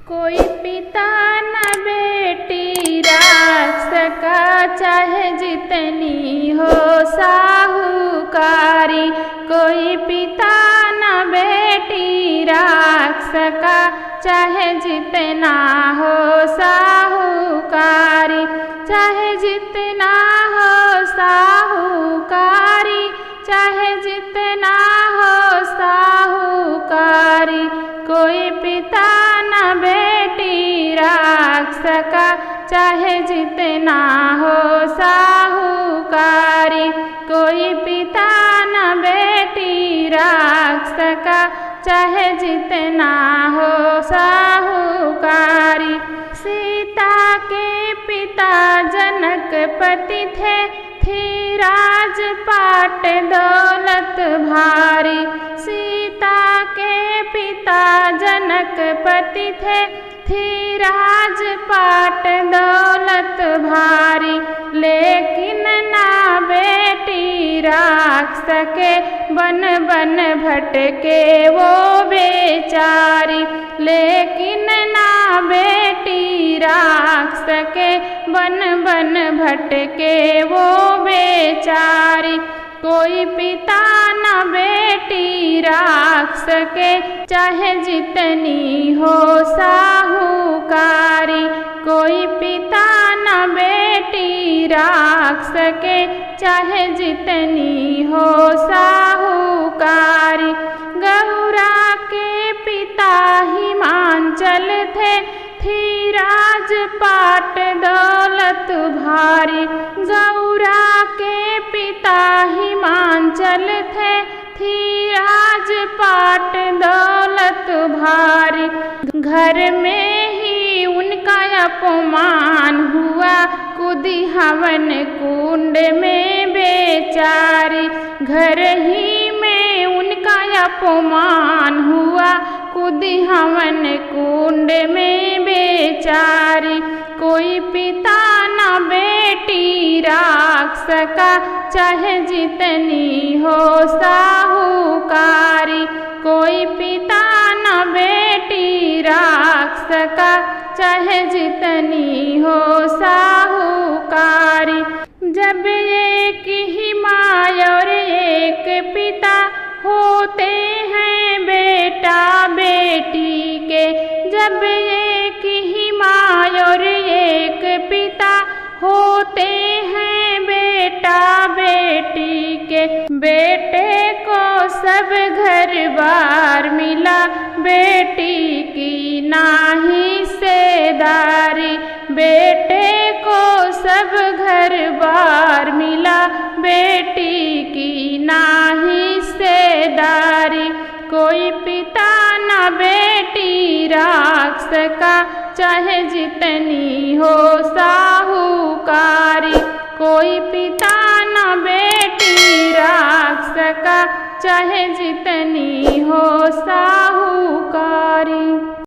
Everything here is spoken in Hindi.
कोई पिता न बेटी राख सका, चाहे जितनी हो साहूकारी। कोई पिता न बेटी राख सका, चाहे जितना हो साहूकारी। चाहे जितना हो साहूकारी, चाहे जितना हो साहूकारी। कोई पिता न बेटी राख सका, चाहे जितना हो साहूकारी। कोई पिता न बेटी राख सका, चाहे जितना हो साहूकारी। सीता के पिता जनकपति थे, थी राजपाट दौलत भारी। सीता के पिता जनकपति थे, थी राजपाट दौलत भारी। लेकिन ना बेटी राख सके, बन बन भटके वो बेचारी। लेकिन ना बेटी राख सके, बन बन भटके वो बेचारी। कोई पिता न बेटी राख सके, चाहे जितनी हो साहूकारी। कोई पिता न बेटी राख सके, चाहे जितनी हो साहूकारी। गौरा के पिता हिमांचल थे, थी राजपाट दौलत भारी। गौरा के पिता हिमांचल थे, थी राजपाट दौलत भारी। घर में ही उनका अपमान हुआ, कूदी हवन कुंड में बेचारी। घर ही में उनका अपमान हुआ, कूदी हवन कुंड में बेचारी। कोई पिता न बेटी राख सका, चाहे जितनी हो साहूकारी। कोई पिता न बेटी राख सका, चाहे जितनी हो साहूकारी। जब एक ही माँ और एक पिता होते हैं बेटा बेटी के। जब एक ही माँ और एक पिता होते हैं बेटा बेटी के। बेटे को सब घर बार मिला, बेटी की नाही सेदारी। बेटे को सब घर बार मिला, बेटी की नाही सेदारी। कोई पिता न बेटी राख सका, चाहे जितनी हो साहूकारी। कोई पिता न बेटी राख सका, चाहे जितनी हो साहूकारी।